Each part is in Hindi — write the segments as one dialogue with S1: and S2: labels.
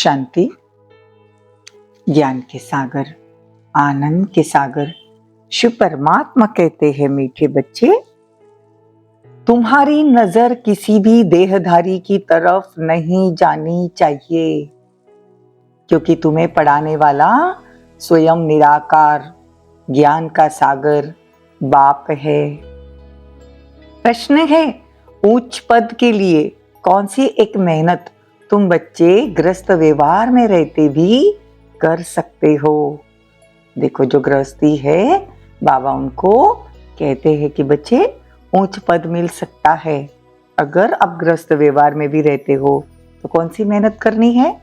S1: शांति, ज्ञान के सागर, आनंद के सागर शिव परमात्मा कहते हैं, मीठे बच्चे, तुम्हारी नजर किसी भी देहधारी की तरफ नहीं जानी चाहिए, क्योंकि तुम्हें पढ़ाने वाला स्वयं निराकार ज्ञान का सागर बाप है। प्रश्न है, उच्च पद के लिए कौन सी एक मेहनत तुम बच्चे ग्रस्त व्यवहार में रहते भी कर सकते हो। देखो, जो गृहस्थी है, बाबा उनको कहते हैं कि बच्चे उच्च पद मिल सकता है। अगर आप ग्रस्त व्यवहार में भी रहते हो तो कौन सी मेहनत करनी है?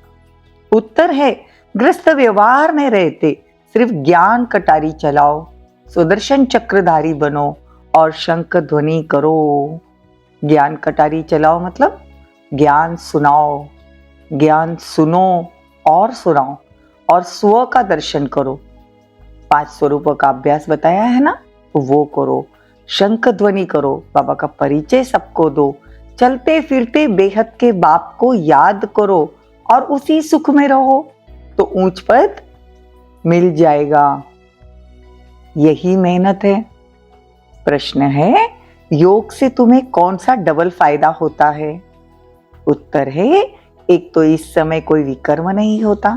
S1: उत्तर है, ग्रस्त व्यवहार में रहते सिर्फ ज्ञान कटारी चलाओ, सुदर्शन चक्रधारी बनो और शंख ध्वनि करो। ज्ञान कटारी चलाओ मतलब ज्ञान सुनाओ, ज्ञान सुनो और सुनाओ और स्व का दर्शन करो। 5 स्वरूपों का अभ्यास बताया है ना, तो वो करो। शंख ध्वनि करो, बाबा का परिचय सबको दो। चलते फिरते बेहद के बाप को याद करो और उसी सुख में रहो, तो ऊंच पद मिल जाएगा। यही मेहनत है। प्रश्न है, योग से तुम्हें कौन सा डबल फायदा होता है? उत्तर है, एक तो इस समय कोई विकर्म नहीं होता।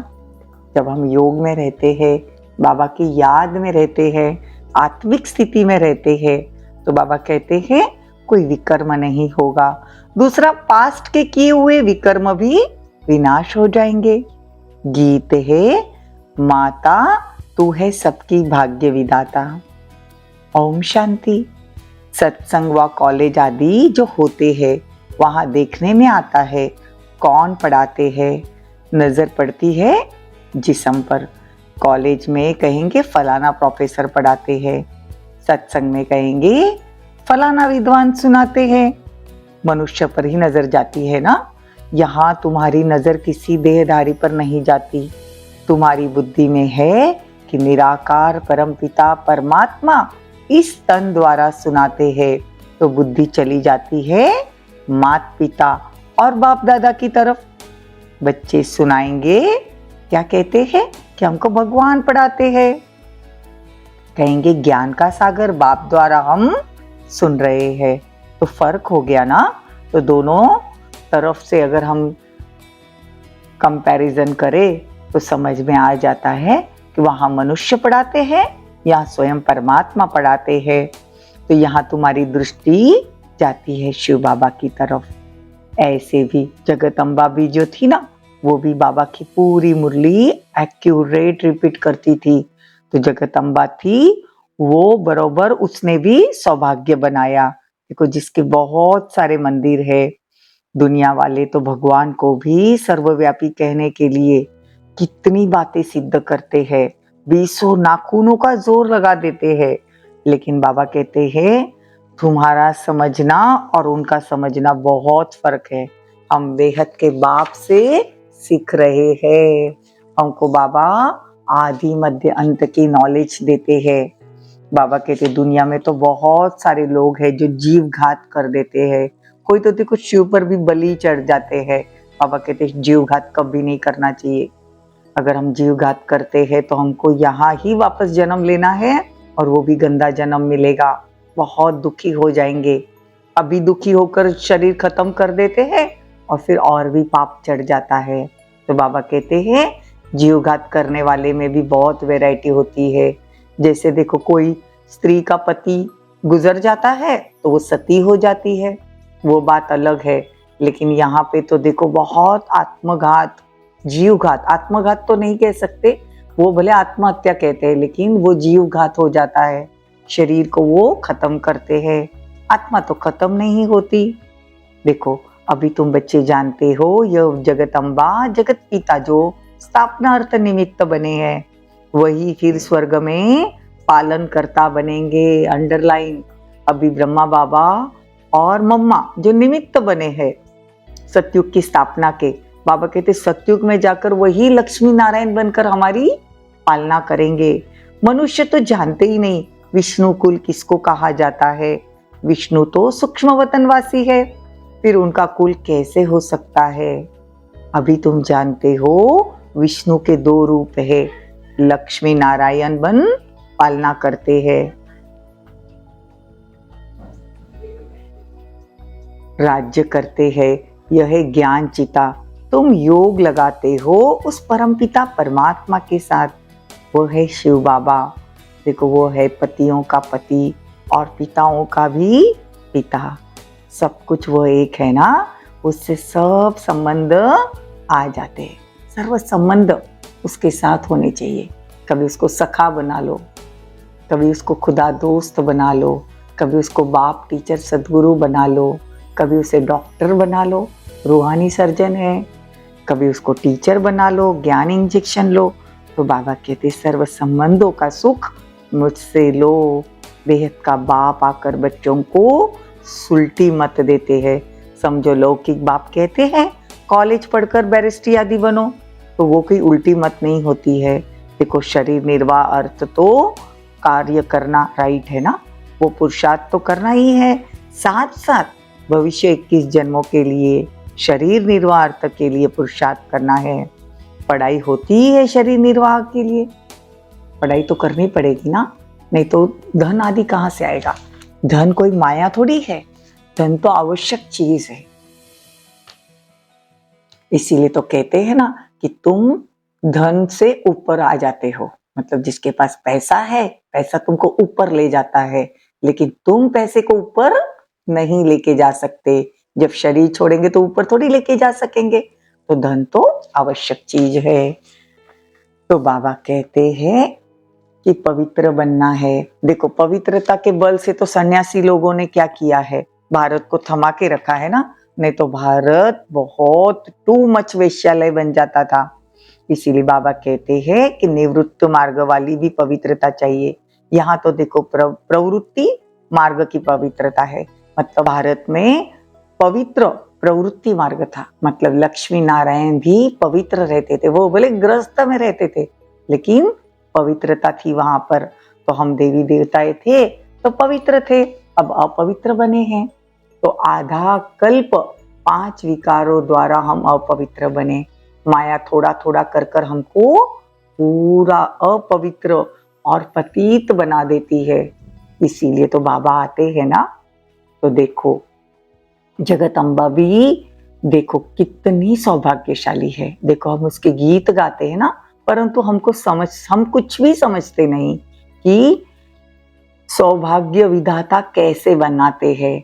S1: जब हम योग में रहते हैं, बाबा की याद में रहते हैं, आत्मिक स्थिति में रहते हैं, तो बाबा कहते हैं कोई विकर्म नहीं होगा। दूसरा, पास्ट के किए हुए विकर्म भी विनाश हो जाएंगे। गीत है, माता तू है सबकी भाग्य विधाता। ओम शांति। सत्संग व कॉलेज आदि जो होते हैं, वहां देखने में आता है कौन पढ़ाते हैं। नजर पड़ती है जिस्म पर। कॉलेज में कहेंगे फलाना प्रोफेसर पढ़ाते हैं, सत्संग में कहेंगे फलाना विद्वान सुनाते हैं। मनुष्य पर ही नजर जाती है ना। यहाँ तुम्हारी नजर किसी देहधारी पर नहीं जाती। तुम्हारी बुद्धि में है कि निराकार परमपिता परमात्मा इस तन द्वारा सुनाते हैं, तो बुद्धि चली जाती है माता पिता और बाप दादा की तरफ। बच्चे सुनाएंगे, क्या कहते हैं कि हमको भगवान पढ़ाते हैं। कहेंगे ज्ञान का सागर बाप द्वारा हम सुन रहे हैं। तो फर्क हो गया ना। तो दोनों तरफ से अगर हम कंपैरिजन करें तो समझ में आ जाता है कि वहां मनुष्य पढ़ाते हैं, यहाँ स्वयं परमात्मा पढ़ाते हैं। तो यहाँ तुम्हारी दृष्टि जाती है शिव बाबा की तरफ। ऐसे भी जगदम्बा भी जो थी ना, वो भी बाबा की पूरी मुरली एक्यूरेट रिपीट करती थी। तो जगदम्बा थी, वो बरोबर उसने भी सौभाग्य बनाया। देखो, जिसके बहुत सारे मंदिर है, दुनिया वाले तो भगवान को भी सर्वव्यापी कहने के लिए कितनी बातें सिद्ध करते हैं, 20 नाखूनों का जोर लगा देते हैं। लेकिन बाबा कहते हैं तुम्हारा समझना और उनका समझना बहुत फर्क है। हम बेहद के बाप से सीख रहे हैं। हमको बाबा आदि मध्य अंत की नॉलेज देते हैं। बाबा कहते दुनिया में तो बहुत सारे लोग हैं जो जीव घात कर देते हैं। कोई तो देखो शिव पर भी बलि चढ़ जाते हैं। बाबा कहते जीव घात कभी नहीं करना चाहिए। अगर हम जीव घात करते हैं तो हमको यहाँ ही वापस जन्म लेना है, और वो भी गंदा जन्म मिलेगा। बहुत दुखी हो जाएंगे। अभी दुखी होकर शरीर खत्म कर देते हैं और फिर और भी पाप चढ़ जाता है। तो बाबा कहते हैं जीवघात करने वाले में भी बहुत वैरायटी होती है। जैसे देखो, कोई स्त्री का पति गुजर जाता है तो वो सती हो जाती है, वो बात अलग है। लेकिन यहाँ पे तो देखो बहुत आत्मघात, जीवघात, आत्मघात तो नहीं कह सकते, वो भले आत्महत्या कहते हैं, लेकिन वो जीवघात हो जाता है। शरीर को वो खत्म करते हैं, आत्मा तो खत्म नहीं होती। देखो, अभी तुम बच्चे जानते हो, यह जगदम्बा जगत पिता जो स्थापना अर्थ निमित्त बने हैं, वही फिर स्वर्ग में पालन करता बनेंगे। अंडरलाइन। अभी ब्रह्मा बाबा और मम्मा जो निमित्त बने हैं सतयुग की स्थापना के, बाबा कहते सतयुग में जाकर वही लक्ष्मी नारायण बनकर हमारी पालना करेंगे। मनुष्य तो जानते ही नहीं विष्णु कुल किसको कहा जाता है। विष्णु तो सूक्ष्म वतनवासी है, फिर उनका कुल कैसे हो सकता है? अभी तुम जानते हो विष्णु के दो रूप है, लक्ष्मी नारायण बन पालना करते हैं, राज्य करते हैं, यह है ज्ञान चिता। तुम योग लगाते हो उस परमपिता परमात्मा के साथ, वो है शिव बाबा। देखो वो है पतियों का पति और पिताओं का भी पिता, सब कुछ वो एक है ना, उससे सब संबंध आ जाते हैं, सर्व संबंध उसके साथ होने चाहिए। कभी उसको सखा बना लो, कभी उसको खुदा दोस्त बना लो, कभी उसको बाप टीचर सदगुरु बना लो, कभी उसे डॉक्टर बना लो, रूहानी सर्जन है, कभी उसको टीचर बना लो, ज्ञान इंजेक्शन लो। तो बाबा कहते सर्व संबंधों का सुख मुझसे लो। बेहद का बाप आकर बच्चों को सुलटी मत देते हैं। समझो लौकिक बाप कहते हैं कॉलेज पढ़कर बैरिस्टर आदि बनो, तो वो कोई उल्टी मत नहीं होती है। देखो शरीर निर्वाह अर्थ तो कार्य करना राइट है ना, वो पुरुषार्थ तो करना ही है, साथ साथ भविष्य 21 जन्मों के लिए शरीर निर्वाह अर्थ के लिए पुरुषार्थ करना है। पढ़ाई होती ही है शरीर निर्वाह के लिए, पढ़ाई तो करनी पड़ेगी ना, नहीं तो धन आदि कहाँ से आएगा। धन कोई माया थोड़ी है, धन तो आवश्यक चीज है। इसीलिए तो कहते हैं ना कि तुम धन से ऊपर आ जाते हो, मतलब जिसके पास पैसा है, पैसा तुमको ऊपर ले जाता है, लेकिन तुम पैसे को ऊपर नहीं लेके जा सकते। जब शरीर छोड़ेंगे तो ऊपर थोड़ी लेके जा सकेंगे, तो धन तो आवश्यक चीज है। तो बाबा कहते हैं कि पवित्र बनना है। देखो पवित्रता के बल से तो सन्यासी लोगों ने क्या किया है, भारत को थमा के रखा है ना, नहीं तो भारत बहुत टू मच वेश्यालय बन जाता था। इसीलिए बाबा कहते हैं कि निवृत्त मार्ग वाली भी पवित्रता चाहिए। यहाँ तो देखो प्रवृत्ति मार्ग की पवित्रता है, मतलब भारत में पवित्र प्रवृत्ति मार्ग था, मतलब लक्ष्मी नारायण भी पवित्र रहते थे। वो बोले गृहस्थ में रहते थे लेकिन पवित्रता थी वहां पर। तो हम देवी देवताएं थे तो पवित्र थे, अब अपवित्र बने हैं। तो आधा कल्प 5 विकारों द्वारा हम अपवित्र बने। माया थोड़ा थोड़ा कर कर हमको पूरा अपवित्र और पतित बना देती है। इसीलिए तो बाबा आते हैं ना। तो देखो जगत अम्बा भी देखो कितनी सौभाग्यशाली है। देखो हम उसके गीत गाते हैं ना, परंतु हम कुछ भी समझते नहीं कि सौभाग्य विधाता कैसे बनाते हैं।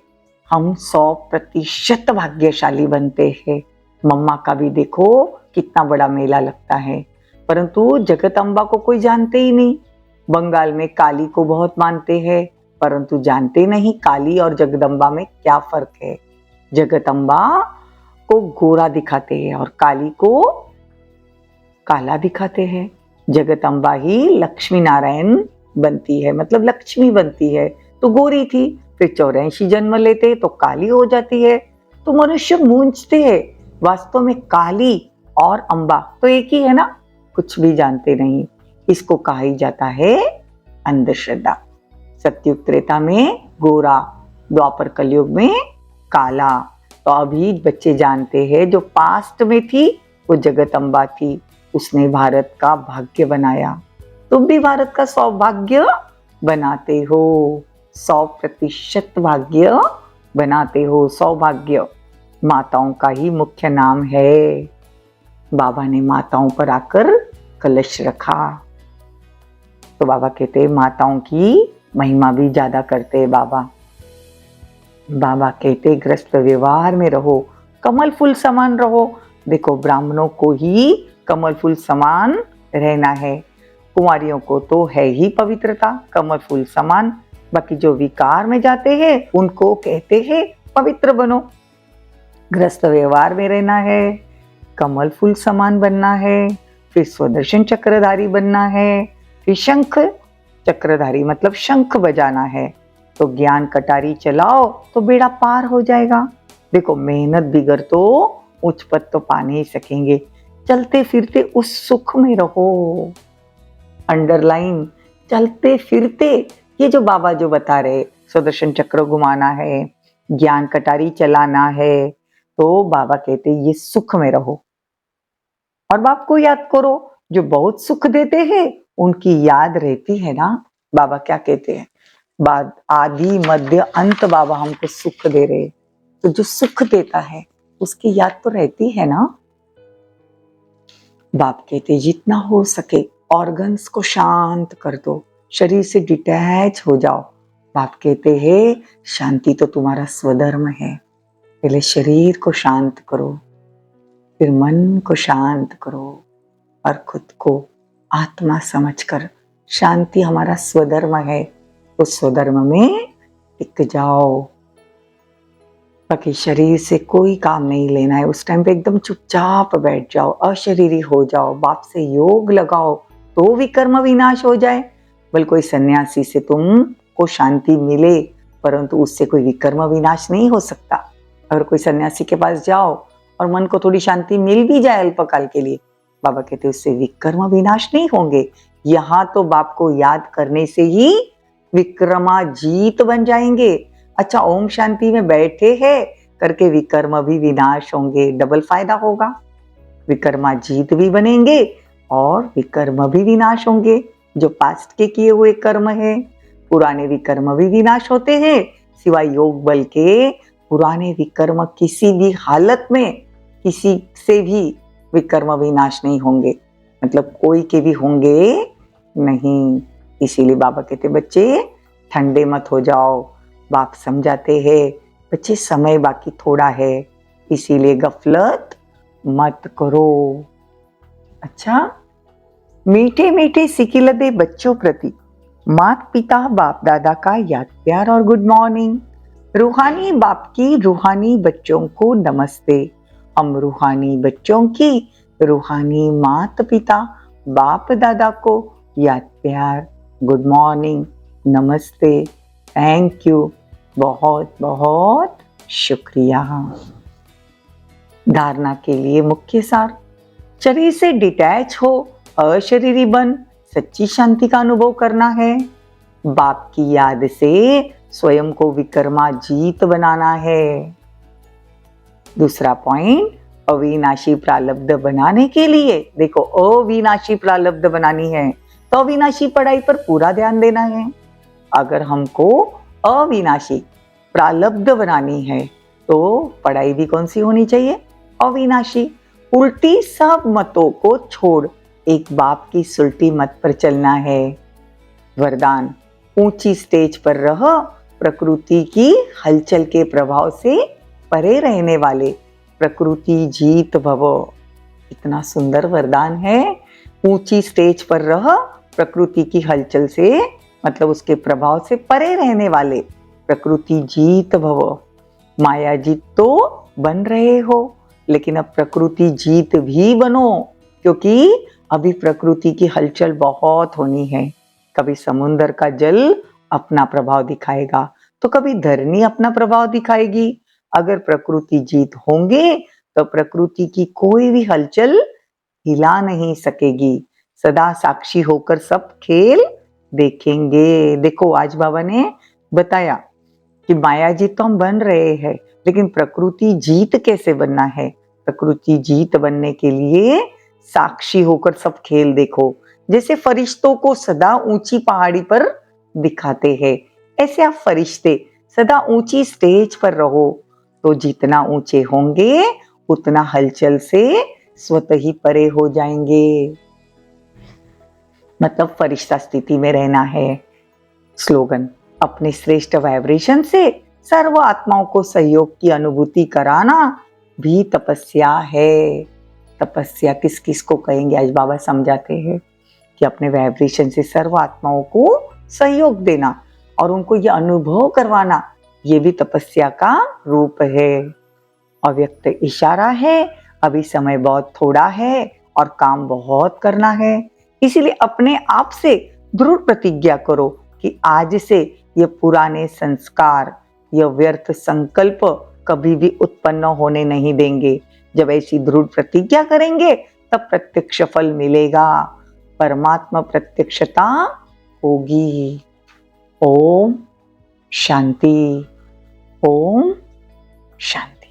S1: हम 100% भाग्यशाली बनते हैं। मम्मा का भी देखो कितना बड़ा मेला लगता है, परंतु जगत अम्बा को कोई जानते ही नहीं। बंगाल में काली को बहुत मानते हैं, परंतु जानते नहीं काली और जगदम्बा में क्या फर्क है। जगत अम्बा को गोरा दिखाते हैं और काली को काला दिखाते हैं। जगत अम्बा ही लक्ष्मी नारायण बनती है, मतलब लक्ष्मी बनती है तो गोरी थी, फिर 84 जन्म लेते तो काली हो जाती है। तो मनुष्य मूंझते हैं, वास्तव में काली और अम्बा तो एक ही है ना, कुछ भी जानते नहीं। इसको कहा ही जाता है अंधश्रद्धा। सत्युग त्रेता में गोरा, द्वापर कलयुग में काला। तो अभी बच्चे जानते हैं जो पास्ट में थी वो जगत अम्बा थी, उसने भारत का भाग्य बनाया। तुम भी भारत का सौभाग्य बनाते हो, 100% भाग्य बनाते हो। सौभाग्य माताओं का ही मुख्य नाम है। बाबा ने माताओं पर आकर कलश रखा, तो बाबा कहते हैं माताओं की महिमा भी ज्यादा करते हैं बाबा। बाबा कहते गृहस्थ व्यवहार में रहो, कमल फूल समान रहो। देखो ब्राह्मणों को ही कमल फूल समान रहना है, कुंवारियों को तो है ही पवित्रता कमल फूल समान। बाकी जो विकार में जाते हैं उनको कहते हैं पवित्र बनो। गृहस्थ व्यवहार में रहना है, कमल फूल समान बनना है, फिर स्वदर्शन चक्रधारी बनना है, फिर शंख चक्रधारी मतलब शंख बजाना है। तो ज्ञान कटारी चलाओ तो बेड़ा पार हो जाएगा। देखो मेहनत बिगर तो उच्च पद तो पा नहीं सकेंगे। चलते फिरते उस सुख में रहो। अंडरलाइन चलते फिरते, ये जो बाबा जो बता रहे सुदर्शन चक्र घुमाना है, ज्ञान कटारी चलाना है, तो बाबा कहते ये सुख में रहो। और बाप को याद करो जो बहुत सुख देते हैं, उनकी याद रहती है ना। बाबा क्या कहते हैं, बाद आदि मध्य अंत बाबा हमको सुख दे रहे, तो जो सुख देता है उसकी याद तो रहती है ना। बाप कहते जितना हो सके ऑर्गन्स को शांत कर दो, शरीर से डिटैच हो जाओ। बाप कहते हैं शांति तो तुम्हारा स्वधर्म है। पहले शरीर को शांत करो, फिर मन को शांत करो और खुद को आत्मा समझकर शांति हमारा स्वधर्म है, उस स्वधर्म में टिक जाओ। बाकी शरीर से कोई काम नहीं लेना है, उस टाइम पे एकदम चुपचाप बैठ जाओ, अशरीरी हो जाओ, बाप से योग लगाओ तो विकर्म विनाश हो जाए। बल कोई सन्यासी से तुमको शांति मिले, परंतु उससे कोई विकर्म विनाश नहीं हो सकता। अगर कोई सन्यासी के पास जाओ और मन को थोड़ी शांति मिल भी जाए अल्पकाल के लिए, बाबा कहते उससे विकर्म विनाश नहीं होंगे। यहाँ तो बाप को याद करने से ही विक्रमाजीत बन जाएंगे। अच्छा, ओम शांति में बैठे हैं करके विकर्म भी विनाश होंगे, डबल फायदा होगा। विकर्माजीत भी बनेंगे और विकर्म भी विनाश होंगे। जो पास्ट के किए हुए कर्म है, पुराने विकर्म भी विनाश होते हैं। सिवाय योग बल के पुराने विकर्म किसी भी हालत में किसी से भी विकर्म विनाश नहीं होंगे, मतलब कोई के भी होंगे नहीं। इसीलिए बाबा कहते बच्चे ठंडे मत हो जाओ। बाप समझाते हैं बच्चे समय बाकी थोड़ा है, इसीलिए गफलत मत करो। अच्छा, मीठे मीठे सिकिलदे बच्चों प्रति माता पिता बाप दादा का याद प्यार और गुड मॉर्निंग। रूहानी बाप की रूहानी बच्चों को नमस्ते। हम रूहानी बच्चों की रूहानी माता पिता बाप दादा को याद प्यार, गुड मॉर्निंग, नमस्ते, थैंक यू, बहुत बहुत शुक्रिया। धारणा के लिए मुख्य सार, शरीर से डिटैच हो, अशरीरी बन सच्ची शांति का अनुभव करना है। बाप की याद से स्वयं को विकर्माजीत बनाना है। दूसरा पॉइंट, अविनाशी प्रालब्ध बनाने के लिए, देखो अविनाशी प्रालब्ध बनानी है तो अविनाशी पढ़ाई पर पूरा ध्यान देना है। अगर हमको अविनाशी प्रालब्ध बनानी है तो पढ़ाई भी कौन सी होनी चाहिए, अविनाशी। उल्टी सब मतों को छोड़ एक बाप की सुलटी मत पर चलना है। वरदान, ऊंची स्टेज पर रह, प्रकृति की हलचल के प्रभाव से परे रहने वाले, प्रकृति जीत भव। इतना सुंदर वरदान है। ऊंची स्टेज पर रह, प्रकृति की हलचल से मतलब उसके प्रभाव से परे रहने वाले, प्रकृति जीत भव। माया जीत तो बन रहे हो, लेकिन अब प्रकृति जीत भी बनो, क्योंकि अभी प्रकृति की हलचल बहुत होनी है। कभी समुद्र का जल अपना प्रभाव दिखाएगा तो कभी धरनी अपना प्रभाव दिखाएगी। अगर प्रकृति जीत होंगे तो प्रकृति की कोई भी हलचल हिला नहीं सकेगी। सदा साक्षी होकर सब खेल देखेंगे। देखो आज बाबा ने बताया कि माया जीत तो हम बन रहे हैं, लेकिन प्रकृति जीत कैसे बनना है। प्रकृति जीत बनने के लिए साक्षी होकर सब खेल देखो। जैसे फरिश्तों को सदा ऊंची पहाड़ी पर दिखाते हैं, ऐसे आप फरिश्ते सदा ऊंची स्टेज पर रहो, तो जितना ऊंचे होंगे उतना हलचल से स्वतः ही परे हो जाएंगे। मतलब फरिश्ता स्थिति में रहना है। स्लोगन, अपने श्रेष्ठ वाइब्रेशन से सर्व आत्माओं को सहयोग की अनुभूति कराना भी तपस्या है। तपस्या किस किस को कहेंगे, आज बाबा समझाते हैं कि अपने वाइब्रेशन से सर्व आत्माओं को सहयोग देना और उनको यह अनुभव करवाना, ये भी तपस्या का रूप है। अव्यक्त इशारा है, अभी समय बहुत थोड़ा है और काम बहुत करना है, इसीलिए अपने आप से दृढ़ प्रतिज्ञा करो कि आज से ये पुराने संस्कार, ये व्यर्थ संकल्प कभी भी उत्पन्न होने नहीं देंगे। जब ऐसी दृढ़ प्रतिज्ञा करेंगे तब प्रत्यक्ष फल मिलेगा, परमात्मा प्रत्यक्षता होगी। ओम शांति, ओम शांति।